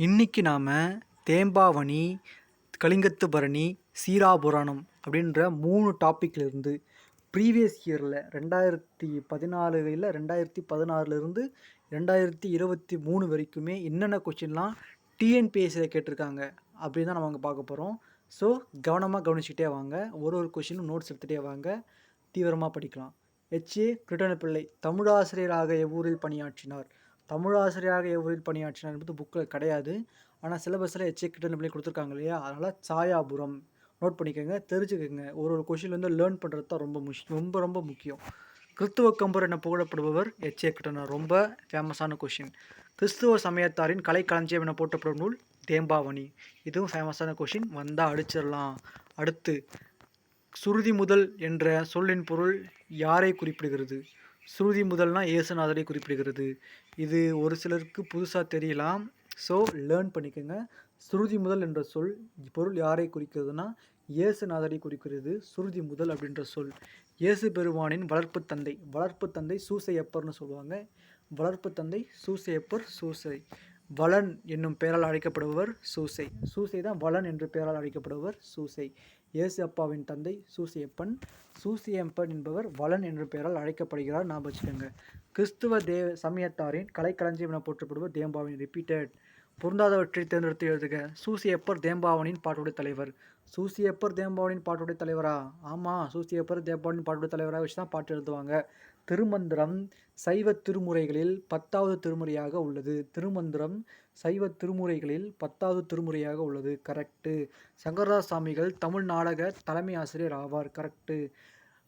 இன்னைக்கு நாம் தேம்பாவணி, கலிங்கத்து பரணி, சீராபுராணம் அப்படின்ற 3 டாப்பிக்லேருந்து ப்ரீவியஸ் இயரில் 2014 2016லேருந்து 2023 வரைக்குமே என்னென்ன கொஷின்லாம் டிஎன்பிஎஸ்சியில் கேட்டிருக்காங்க அப்படின்னு தான் நம்ம அங்கே பார்க்க போகிறோம். ஸோ கவனமாக கவனிச்சுட்டே வாங்க, ஒரு கொஷினும் நோட்ஸ் எடுத்துகிட்டே வாங்க, தீவிரமாக படிக்கலாம். HA கிருட்டணப்பிள்ளை தமிழாசிரியராக எவ்வூரில் பணியாற்றினார்? தமிழாசிரியராக எவ்வூரில் பணியாற்றினார் என்பது புக்கில் கிடையாது, ஆனால் சிலபஸில் HA கிருட்டணப்பிள்ளை கொடுத்துருக்காங்க இல்லையா, அதனால் சாயாபுரம் நோட் பண்ணிக்கோங்க, தெரிஞ்சுக்கோங்க. ஒரு கொஷின் வந்து லேர்ன் பண்ணுறது தான் ரொம்ப முக்கியம். கிறிஸ்துவ கம்பர் என புகழப்படுபவர் HA கிருட்டணர், ரொம்ப ஃபேமஸான கொஷின். கிறிஸ்துவ சமயத்தாரின் கலைக்களஞ்சியம் என போற்றப்படும் நூல் தேம்பாவணி, இதுவும் ஃபேமஸான கொஷின், வந்தால் அடிச்சிடலாம். அடுத்து, சுருதி முதல் என்ற சொல்லின் பொருள் யாரை குறிப்பிடுகிறது? சுருதி முதல்னா இயேசுநாதரை குறிப்பிடுகிறது. இது ஒரு சிலருக்கு புதுசாக தெரியலாம், ஸோ லேர்ன் பண்ணிக்கோங்க. சுருதி முதல் என்ற சொல் பொருள் யாரை குறிக்கிறதுனா இயேசுநாதரை குறிக்கிறது. சுருதி முதல் அப்படின்ற சொல் இயேசு பெருமானின் வளர்ப்பு தந்தை சூசையப்பர்னு சொல்லுவாங்க. வளர்ப்பு தந்தை சூசையப்பர். சூசை வளன் என்னும் பெயரால் அழைக்கப்படுபவர் சூசை. சூசை தான் வளன் என்று பெயரால் அழைக்கப்படுபவர் சூசை. இயேசு அப்பாவின் தந்தை சூசையப்பன். சூசையப்பன் என்பவர் வளன் என்ற பெயரால் அழைக்கப்படுகிறார், ஞாபகம் வச்சுக்கோங்க. கிறிஸ்துவ சமயத்தாரின் கலைக்களஞ்சியம் என போற்றப்படுவர் தேம்பாவணி. ரிப்பீட்டட். பொருந்தாதவற்றை தேர்ந்தெடுத்து எழுதுக. சூசையப்பர் தேம்பாவணியின் பாட்டுடைய தலைவர். சூசையப்பர் தேம்பாவணியின் பாட்டுடைய தலைவரா? ஆமாம், சூசையப்பர் தேம்பாவணியின் பாட்டுடைய தலைவராக வச்சு தான் பாட்டு எழுதுவாங்க. திருமந்திரம் சைவ திருமுறைகளில் 10வது திருமுறையாக உள்ளது. திருமந்திரம் சைவ திருமுறைகளில் 10வது திருமுறையாக உள்ளது. கரெக்டு. சங்கரதாஸ் சுவாமிகள் தமிழ் நாடக தலைமை ஆசிரியர் ஆவார். கரெக்டு.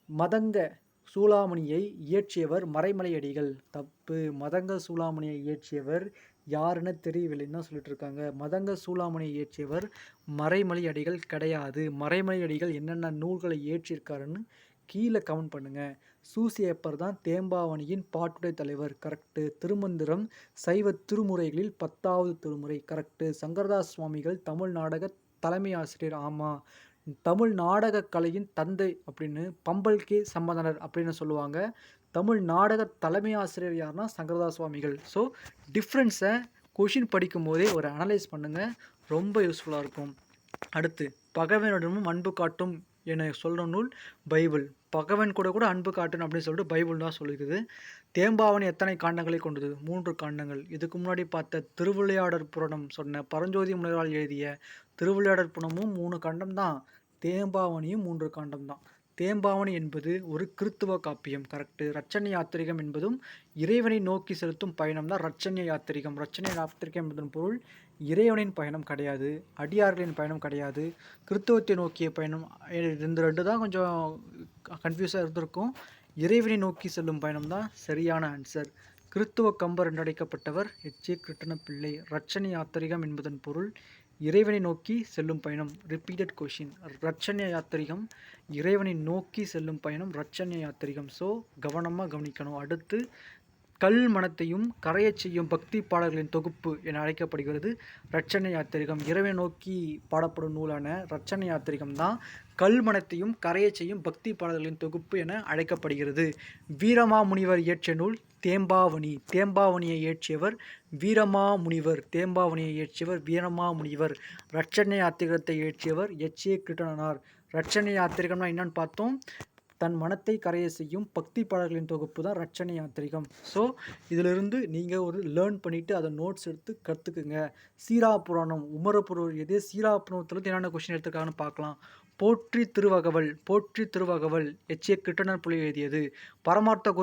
மதங்க சூளாமணியை இயற்றியவர் மறைமலையடிகள். தப்பு. மதங்க சூளாமணியை இயற்றியவர் யாருன்னு தெரியவில்லைன்னு தான் சொல்லிட்டு இருக்காங்க. மதங்க சூளாமணியை இயற்றியவர் மறைமலையடிகள் கிடையாது. மறைமலையடிகள் என்னென்ன நூல்களை இயற்றியிருக்காருன்னு கீழே கமெண்ட் பண்ணுங்க. சூசையப்பர் தான் தேம்பாவணியின் பாட்டுடை தலைவர். கரெக்டு. திருமந்திரம் சைவ திருமுறைகளில் 10வது திருமுறை. கரெக்டு. சங்கரதாஸ் சுவாமிகள் தமிழ் நாடக தலைமை ஆசிரியர். ஆமாம். தமிழ் நாடக கலையின் தந்தை அப்படின்னு பம்பல் கே சம்பந்தனர் அப்படின்னு சொல்லுவாங்க. தமிழ் நாடக தலைமை ஆசிரியர் யாருன்னா சங்கரதாஸ் சுவாமிகள். ஸோ டிஃப்ரென்ஸை கொஷின் படிக்கும் போதே ஒரு அனலைஸ் பண்ணுங்கள், ரொம்ப யூஸ்ஃபுல்லாக இருக்கும். அடுத்து, பகைவனிடமும் அன்பு காட்டும் என சொல்கிற நூல் பைபிள். பகைவன் கூட அன்பு காட்டணும் அப்படின்னு சொல்லிட்டு பைபிள் தான் சொல்லியிருக்குது. தேம்பாவணி எத்தனை காண்டங்களை கொண்டது? 3 காண்டங்கள். இதுக்கு முன்னாடி பார்த்த திருவிளையாடற் புராணம் சொன்ன பரஞ்சோதி முனிவரால் எழுதிய திருவிளையாடற் புராணமும் 3 காண்டம் தான். தேம்பாவணியும் 3 காண்டம் தான். தேம்பாவணி என்பது ஒரு கிறித்துவ காப்பியம். கரெக்டு. ரட்சண்ய யாத்திரிகம் என்பதும் இறைவனை நோக்கி செலுத்தும் பயணம் தான் ரட்சண்ய யாத்திரிகம். ரட்சண்ய யாத்திரிகம் என்பதன் பொருள் இறைவனின் பயணம் கிடையாது, அடியார்களின் பயணம் கிடையாது, கிறித்துவத்தை நோக்கிய பயணம். இந்த 2 தான் கொஞ்சம் கன்ஃபியூஸாக இருந்திருக்கும். இறைவனை நோக்கி செல்லும் பயணம் தான் சரியான ஆன்சர். கிறித்துவ கம்பர் என்றழைக்கப்பட்டவர் HA கிருட்டணப்பிள்ளை. ரட்சண யாத்திரிகம் என்பதன் பொருள் இறைவனை நோக்கி செல்லும் பயணம். Repeated question. ரட்சண்ய யாத்திரிகம் இறைவனை நோக்கி செல்லும் பயணம் ரட்சண்ய யாத்திரிகம். ஸோ கவனமாக கவனிக்கணும். அடுத்து, கல் மனத்தையும் கரையச் செய்யும் பக்தி பாடல்களின் தொகுப்பு என அழைக்கப்படுகிறது ரட்சண யாத்திரிகம். இறைவனை நோக்கி பாடப்படும் நூலான ரட்சண யாத்திரிகம் தான் கல் மனத்தையும் கரையச் செய்யும் பக்தி பாடல்களின் தொகுப்பு என அழைக்கப்படுகிறது. வீரமாமுனிவர் இயற்றிய நூல் தேம்பாவணி. தேம்பாவணியை இயற்றியவர் வீரமாமுனிவர். தேம்பாவணியை இயற்றியவர் வீரமாமுனிவர். ரட்சண யாத்திரிகத்தை இயற்றியவர் HA கிருட்டணனார். ரட்சண யாத்திரிகம்னா என்னன்னு பார்த்தோம். தன் மனத்தை கரைய செய்யும் பக்தி பாடல்களின் தொகுப்பு தான் ரட்சண யாத்திரிகம். ஸோ இதிலிருந்து நீங்கள் ஒரு லேர்ன் பண்ணிவிட்டு அதை நோட்ஸ் எடுத்து கற்றுக்குங்க. சீராபுராணம் உமரப்புரவர் எது? சீராபுராணத்தில் என்னென்ன கொஷின் எடுத்துருக்காங்கன்னு பார்க்கலாம். போற்றி திருவகவல் HA கிருட்டணப்பிள்ளை எழுதியது. பரமார்த்த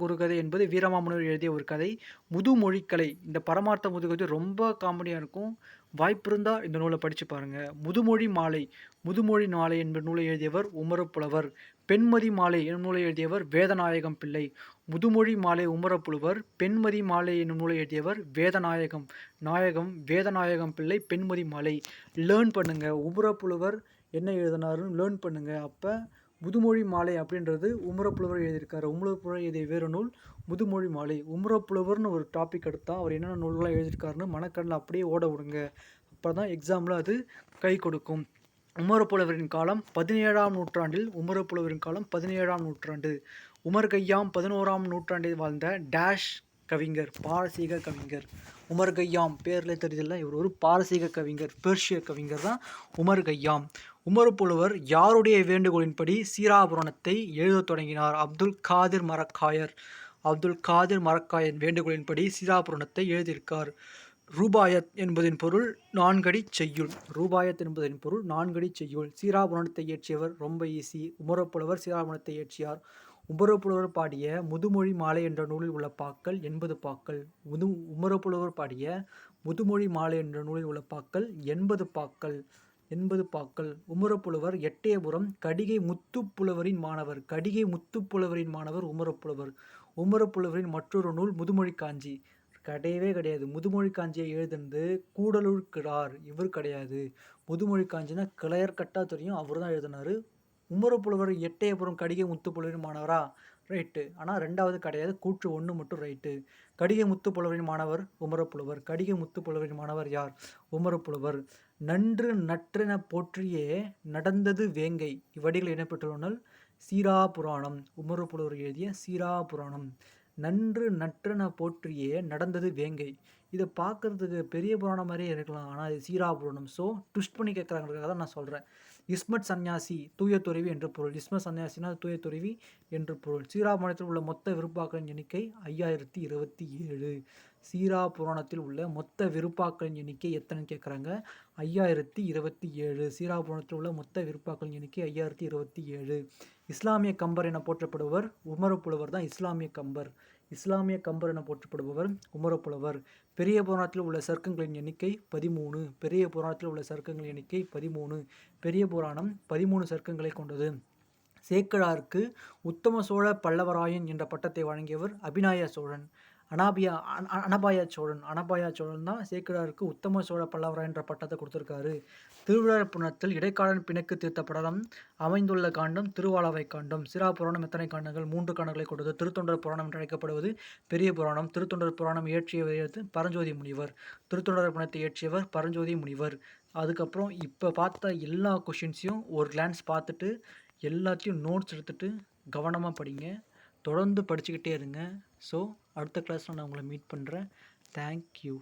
குருகதை என்பது வீரமாமுனிவர் எழுதிய ஒரு கதை. முதுமொழிக்கலை. இந்த பரமார்த்த முதுகதை ரொம்ப காமெடியாக இருக்கும், வாய்ப்பு இருந்தால் இந்த நூலை படித்து பாருங்கள். முதுமொழி மாலை என்ற நூலை எழுதியவர் உமரப்புலவர். பெண்மதி மாலை என்னும் நூலை எழுதியவர் வேதநாயகம் பிள்ளை. முதுமொழி மாலை உமரப்புலவர். பெண்மதி மாலை என்னும் நூலை எழுதியவர் வேதநாயகம் பிள்ளை. பெண்மதி மாலை லேர்ன் பண்ணுங்கள். உமரப்புலவர் என்ன எழுதினாருன்னு லேர்ன் பண்ணுங்கள். அப்போ முதுமொழி மாலை அப்படின்றது உமரப்புலவர் எழுதியிருக்காரு. உமரப்புலவர் எழுதிய வேறு நூல் முதுமொழி மாலை. உமரப்புலவர்னு ஒரு டாபிக் எடுத்தால் அவர் என்னென்ன நூல்களாக எழுதியிருக்காருன்னு மனக்கண்ணில் அப்படியே ஓட விடுங்க. அப்போ தான் எக்ஸாமில் அது கை கொடுக்கும். உமரப்புலவரின் காலம் 17ஆம் நூற்றாண்டில். உமரப்புலவரின் காலம் 17ஆம் நூற்றாண்டு. உமர் கய்யாம் 11ஆம் நூற்றாண்டில் வாழ்ந்த டேஷ் கவிஞர், பாரசீக கவிஞர். உமர் கய்யாம் பேரில் தெரியுதில்ல, இவர் ஒரு பாரசீக கவிஞர், பெர்ஷிய கவிஞர் தான் உமர் கய்யாம். உமர் புலவர் யாருடைய வேண்டுகோளின்படி சீராபுராணத்தை எழுதத் தொடங்கினார்? அப்துல் காதிர் மரக்காயர். அப்துல் காதிர் மரக்காயர் வேண்டுகோளின்படி சீராபுராணத்தை எழுதியிருக்கார். ரூபாயத் என்பதின் பொருள் நான்கடி செய்யுள். ரூபாயத் என்பதின் பொருள் நான்கடி செய்யுள். சீராபுராணத்தை இயற்றியவர் ரொம்ப ஈஸி. உமரப்புலவர் சீராபுராணத்தை இயற்றியார். உமரப்புலவர் பாடிய முதுமொழி மாலை என்ற நூலில் உள்ள பாக்கள் 80 பாக்கள். உமரப்புலவர் பாடிய முதுமொழி மாலை என்ற நூலில் உள்ள பாக்கள் 80 பாக்கள். 80 பாக்கள். உமரப்புலவர் எட்டயபுரம் கடிகை முத்துப்புலவரின் மாணவர். கடிகை முத்துப்புலவரின் மாணவர் உமரப்புலவர். உமரப்புலவரின் மற்றொரு நூல் முதுமொழி காஞ்சி. கிடையவே கிடையாது. முதுமொழி காஞ்சியை எழுதுனது கூடலூர் கிழார், இவர் கிடையாது. முதுமொழி காஞ்சினா கிளையர் கட்டா தெரியும், அவர் தான் எழுதினார். உமரப்புலவர் எட்டயபுரம் கடிகை முத்துப்புலவரின் மாணவரா? ரைட்டு. ஆனால் ரெண்டாவது கிடையாது, கூற்று 1 மட்டும் ரைட்டு. கடிகை முத்துப்புலவரின் மாணவர் உமரப்புலவர். கடிகை முத்துப்புலவரின் மாணவர் யார்? உமரப்புலவர். நன்று நற்றென போற்றியே நடந்தது வேங்கை இவ்வடிகள் இடம்பெற்றுள்ளனர் சீராபுராணம். உமரப்புலவர் எழுதிய சீராபுராணம். நன்று நற்றென போற்றியே நடந்தது வேங்கை. இதை பார்க்கறதுக்கு பெரிய புராணம் மாதிரியே இருக்கலாம், ஆனால் இது சீராபுராணம். ஸோ ட்விஸ்ட் பண்ணி கேட்குறாங்கிறதுக்காக தான் நான் சொல்கிறேன். இஸ்மத் சன்யாசி தூய துறவி என்று பொருள். இஸ்மத் சன்யாசினா தூய துறவி என்று பொருள். சீராபுராணத்தில் உள்ள மொத்த விருப்பாக்களின் எண்ணிக்கை 5027. சீராபுராணத்தில் உள்ள மொத்த விருப்பாக்களின் எண்ணிக்கை எத்தனைன்னு கேட்குறாங்க? 5027. சீராபுராணத்தில் உள்ள மொத்த விருப்பாக்களின் எண்ணிக்கை 5027. இஸ்லாமிய கம்பர் என போற்றப்படுபவர் உமரப்புலவர் தான். இஸ்லாமிய கம்பர். இஸ்லாமிய கம்பர் என போற்றப்படுபவர் உமரப்புலவர். பெரிய புராணத்தில் உள்ள சர்க்கங்களின் எண்ணிக்கை 13. பெரிய புராணத்தில் உள்ள சர்க்கங்களின் எண்ணிக்கை 13. பெரிய புராணம் 13 சர்க்கங்களை கொண்டது. சேக்கிழாருக்கு உத்தம சோழ பல்லவராயன் என்ற பட்டத்தை வழங்கியவர் அபிநாய சோழன். அனபாய சோழன். அனபாய சோழன் தான் சேக்கிழாருக்கு உத்தம சோழ பல்லவராயன் என்ற பட்டத்தை கொடுத்துருக்காரு. திருவிழாப்புணத்தில் இடைக்காலன் பிணக்கு தீர்த்த படலம் அமைந்துள்ள காண்டம் திருவாளவை காண்டம். சீராபுராணம் எத்தனை காண்டங்கள்? 3 காண்டங்களை கொண்டது. திருத்தொண்டர் புராணம் என்று அழைக்கப்படுவது பெரிய புராணம். திருத்தொண்டர் புராணம் இயற்றியவர் பரஞ்சோதி முனிவர். திருத்தொண்டர் புராணத்தை இயற்றியவர் பரஞ்சோதி முனிவர். அதுக்கப்புறம் இப்போ பார்த்த எல்லா கொஷின்ஸையும் ஒரு கிளான்ஸ் பார்த்துட்டு எல்லாத்தையும் நோட்ஸ் எடுத்துகிட்டு கவனமாக படிங்க. தொடர்ந்து படிச்சுக்கிட்டே இருங்க. ஸோ அடுத்த கிளாஸில் நான் உங்களை மீட் பண்ணுறேன். தேங்க்யூ.